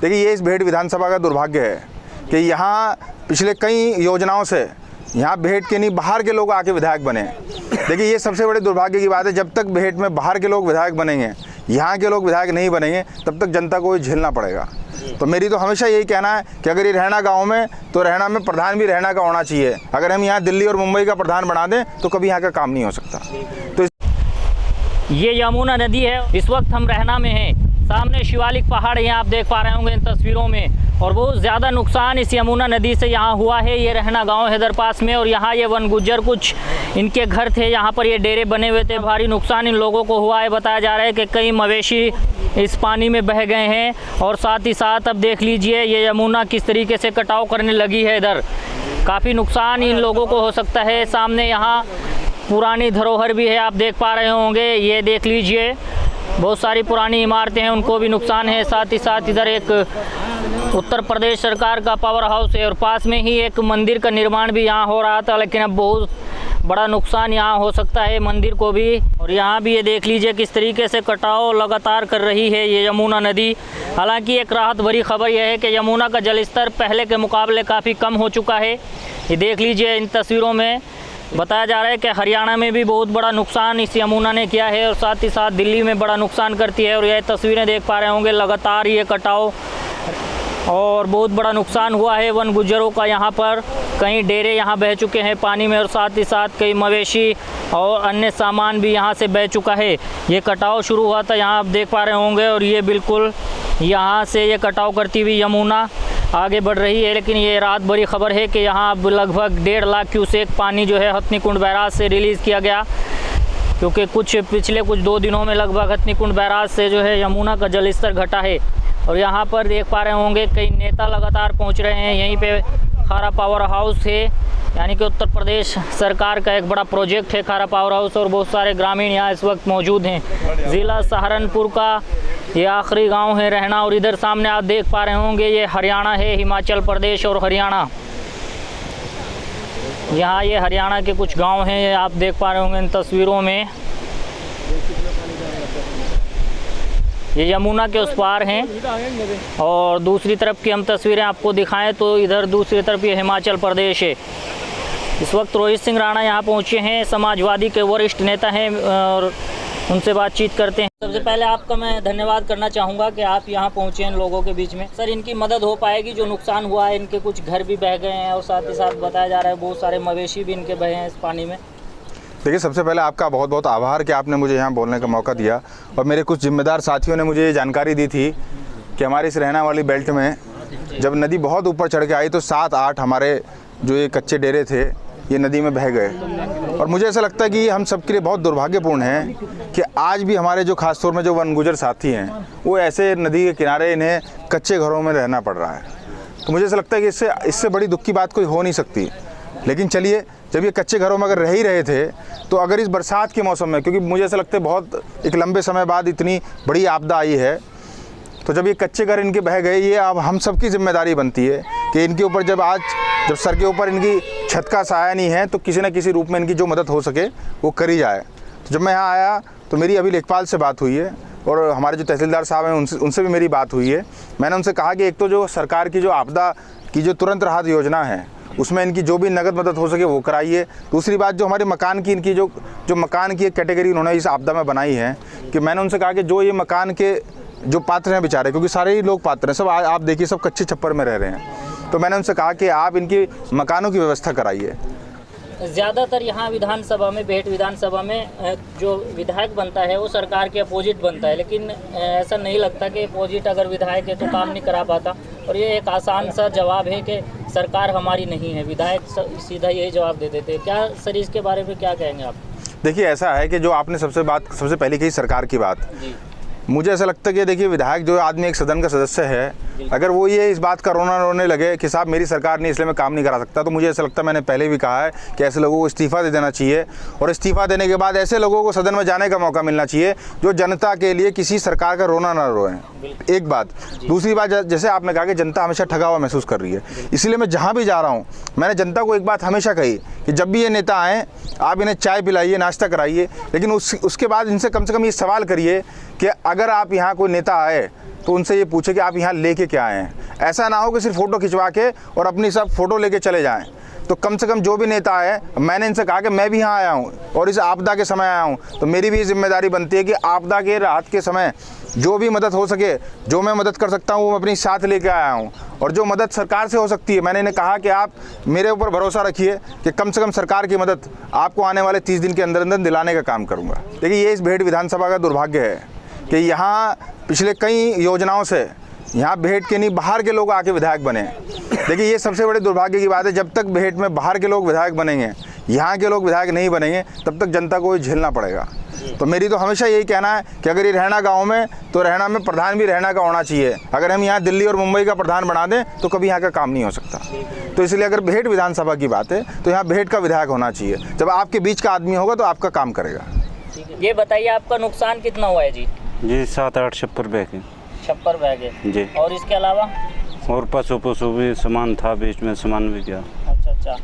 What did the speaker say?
देखिए ये इस भेड़ विधानसभा का दुर्भाग्य है कि यहाँ पिछले कई योजनाओं से यहाँ भेड़ के नहीं बाहर के लोग आके विधायक बने। देखिए ये सबसे बड़ी दुर्भाग्य की बात है, जब तक भेड़ में बाहर के लोग विधायक बनेंगे, यहाँ के लोग विधायक नहीं बनेंगे, तब तक जनता को झेलना पड़ेगा। तो मेरी तो हमेशा यही कहना है कि अगर ये रहना गाँव में, तो रहना में प्रधान भी रहना का होना चाहिए। अगर हम यहाँ दिल्ली और मुंबई का प्रधान बना दें तो कभी यहाँ का काम नहीं हो सकता। तो ये यमुना नदी है, इस वक्त हम रहना में हैं। सामने शिवालिक पहाड़ यहाँ आप देख पा रहे होंगे इन तस्वीरों में, और बहुत ज़्यादा नुकसान इस यमुना नदी से यहाँ हुआ है। ये रहना गांव है इधर पास में, और यहाँ ये वन गुज्जर कुछ इनके घर थे, यहाँ पर ये डेरे बने हुए थे। भारी नुकसान इन लोगों को हुआ है। बताया जा रहा है कि कई मवेशी इस पानी में बह गए हैं, और साथ ही साथ अब देख लीजिए ये यमुना किस तरीके से कटाव करने लगी है। इधर काफ़ी नुकसान इन लोगों को हो सकता है। सामने यहाँ पुरानी धरोहर भी है, आप देख पा रहे होंगे। ये देख लीजिए बहुत सारी पुरानी इमारतें हैं, उनको भी नुकसान है। साथ ही साथ इधर एक उत्तर प्रदेश सरकार का पावर हाउस है, और पास में ही एक मंदिर का निर्माण भी यहाँ हो रहा था, लेकिन अब बहुत बड़ा नुकसान यहाँ हो सकता है मंदिर को भी। और यहाँ भी ये देख लीजिए किस तरीके से कटाव लगातार कर रही है ये यमुना नदी। हालांकि एक राहत भरी खबर यह है कि यमुना का जलस्तर पहले के मुकाबले काफ़ी कम हो चुका है। ये देख लीजिए इन तस्वीरों में बताया जा रहा है कि हरियाणा में भी बहुत बड़ा नुकसान इस यमुना ने किया है, और साथ ही साथ दिल्ली में बड़ा नुकसान करती है। और यह तस्वीरें देख पा रहे होंगे, लगातार ये कटाव और बहुत बड़ा नुकसान हुआ है वन गुज्जरों का। यहाँ पर कई डेरे यहाँ बह चुके हैं पानी में, और साथ ही साथ कई मवेशी और अन्य सामान भी यहाँ से बह चुका है। ये कटाव शुरू हुआ था यहाँ आप देख पा रहे होंगे, और ये बिल्कुल यहाँ से ये कटाव करती हुई यमुना आगे बढ़ रही है। लेकिन ये रात भरी खबर है कि यहाँ अब लगभग 1.5 लाख क्यूसेक पानी जो है हथनीकुंड बैराज से रिलीज़ किया गया, क्योंकि पिछले कुछ 2 दिनों में लगभग हथनीकुंड बैराज से जो है यमुना का जलस्तर घटा है। और यहाँ पर देख पा रहे होंगे कई नेता लगातार पहुँच रहे हैं। यहीं पे खारा पावर हाउस है, यानी कि उत्तर प्रदेश सरकार का एक बड़ा प्रोजेक्ट है खारा पावर हाउस, और बहुत सारे ग्रामीण यहाँ इस वक्त मौजूद हैं। ज़िला सहारनपुर का ये आखिरी गांव है रहना, और इधर सामने आप देख पा रहे होंगे ये हरियाणा है, हिमाचल प्रदेश और हरियाणा। यहाँ ये हरियाणा के कुछ गांव हैं, ये आप देख पा रहे होंगे इन तस्वीरों में। ये यमुना के उस पार हैं, और दूसरी तरफ की हम तस्वीरें आपको दिखाएं तो इधर दूसरी तरफ ये हिमाचल प्रदेश है। इस वक्त रोहित सिंह राणा यहाँ पहुँचे हैं, समाजवादी के वरिष्ठ नेता हैं, और उनसे बातचीत करते हैं। सबसे पहले आपका मैं धन्यवाद करना चाहूँगा कि आप यहाँ पहुँचे हैं लोगों के बीच में। सर, इनकी मदद हो पाएगी? जो नुकसान हुआ है, इनके कुछ घर भी बह गए हैं, और साथ ही साथ बताया जा रहा है बहुत सारे मवेशी भी इनके बहे हैं इस पानी में। देखिए सबसे पहले आपका बहुत बहुत आभार कि आपने मुझे यहाँ बोलने का मौका दिया, और मेरे कुछ जिम्मेदार साथियों ने मुझे ये जानकारी दी थी कि हमारी इस रहना वाली बेल्ट में जब नदी बहुत ऊपर चढ़ के आई तो 7-8 हमारे जो ये कच्चे डेरे थे ये नदी में बह गए। और मुझे ऐसा लगता है कि हम सबके लिए बहुत दुर्भाग्यपूर्ण है कि आज भी हमारे जो खासतौर में जो वन गुजर साथी हैं वो ऐसे नदी के किनारे इन्हें कच्चे घरों में रहना पड़ रहा है। तो मुझे ऐसा लगता है कि इससे बड़ी दुख की बात कोई हो नहीं सकती। लेकिन चलिए, जब ये कच्चे घरों में अगर रह ही रहे थे, तो अगर इस बरसात के मौसम में, क्योंकि मुझे ऐसा लगता है बहुत एक लंबे समय बाद इतनी बड़ी आपदा आई है, तो जब ये कच्चे घर इनके बह गए, ये अब हम सबकी जिम्मेदारी बनती है कि इनके ऊपर जब सर के ऊपर इनकी छत का साया नहीं है, तो किसी न किसी रूप में इनकी जो मदद हो सके वो करी जाए। तो जब मैं यहाँ आया तो मेरी अभी लेखपाल से बात हुई है, और हमारे जो तहसीलदार साहब हैं उनसे भी मेरी बात हुई है। मैंने उनसे कहा कि एक तो जो सरकार की जो आपदा की जो तुरंत राहत योजना है उसमें इनकी जो भी नगद मदद हो सके वो कराइए। दूसरी बात, जो हमारे मकान की इनकी जो मकान की एक कैटेगरी उन्होंने इस आपदा में बनाई है, कि मैंने उनसे कहा कि जो ये मकान के जो पात्र हैं बेचारे, क्योंकि सारे ही लोग पात्र हैं, सब आप देखिए सब कच्चे छप्पर में रह रहे हैं, तो मैंने उनसे कहा कि आप इनकी मकानों की व्यवस्था कराइए। ज़्यादातर यहाँ विधानसभा में, भेट विधानसभा में जो विधायक बनता है वो सरकार के अपोजिट बनता है, लेकिन ऐसा नहीं लगता कि अपोजिट अगर विधायक है तो काम नहीं करा पाता। और ये एक आसान सा जवाब है कि सरकार हमारी नहीं है, विधायक सीधा यही जवाब दे देते हैं। क्या सर इसके बारे में क्या कहेंगे आप? देखिए ऐसा है कि जो आपने सबसे पहले कही सरकार की बात, मुझे ऐसा लगता है कि देखिए विधायक जो आदमी एक सदन का सदस्य है, अगर वो ये इस बात का रोने लगे कि साहब मेरी सरकार नहीं इसलिए मैं काम नहीं करा सकता, तो मुझे ऐसा लगता है, मैंने पहले भी कहा है कि ऐसे लोगों को इस्तीफ़ा दे देना चाहिए, और इस्तीफ़ा देने के बाद ऐसे लोगों को सदन में जाने का मौका मिलना चाहिए जो जनता के लिए किसी सरकार का रोना ना रोएं। एक बात। दूसरी बात, जैसे आपने कहा कि जनता हमेशा ठगा हुआ महसूस कर रही है, इसलिए मैं जहाँ भी जा रहा हूँ मैंने जनता को एक बात हमेशा कही कि जब भी ये नेता आएँ आप इन्हें चाय पिलाइए, नाश्ता कराइए, लेकिन उसके बाद इनसे कम से कम ये सवाल करिए कि अगर आप यहाँ कोई नेता आए तो उनसे ये पूछे कि आप यहाँ लेके क्या आए हैं। ऐसा ना हो कि सिर्फ फ़ोटो खिंचवा के और अपनी सब फ़ोटो लेके चले जाएं। तो कम से कम जो भी नेता आए, मैंने इनसे कहा कि मैं भी यहाँ आया हूँ और इस आपदा के समय आया हूँ, तो मेरी भी जिम्मेदारी बनती है कि आपदा के राहत के समय जो भी मदद हो सके, जो मैं मदद कर सकता हूँ वो मैं अपनी साथ लेके आया हूँ। और जो मदद सरकार से हो सकती है, मैंने इन्हें कहा कि आप मेरे ऊपर भरोसा रखिए कि कम से कम सरकार की मदद आपको आने वाले 30 दिन के अंदर अंदर दिलाने का काम करूँगा। देखिए, ये इस भेड़ विधानसभा का दुर्भाग्य है कि यहाँ पिछले कई योजनाओं से यहाँ भेड़ के नहीं बाहर के लोग आके विधायक बने। देखिए, ये सबसे बड़ी दुर्भाग्य की बात है। जब तक भेड़ में बाहर के लोग विधायक बनेंगे, यहाँ के लोग विधायक नहीं बनेंगे, तब तक जनता को ये झेलना पड़ेगा। तो मेरी तो हमेशा यही कहना है कि अगर ये रहना गाँव में, तो रहना में प्रधान भी रहना का होना चाहिए। अगर हम यहाँ दिल्ली और मुंबई का प्रधान बना दें तो कभी यहाँ का काम नहीं हो सकता। तो इसलिए अगर भेड़ विधानसभा की बात है तो यहाँ भेड़ का विधायक होना चाहिए। जब आपके बीच का आदमी होगा तो आपका काम करेगा। ये बताइए, आपका नुकसान कितना हुआ है जी? जी 7-8 छप्पर बैग हैं। छप्पर बैग है जी। और इसके अलावा और पशु भी सामान था, बीच में सामान भी गया। अच्छा।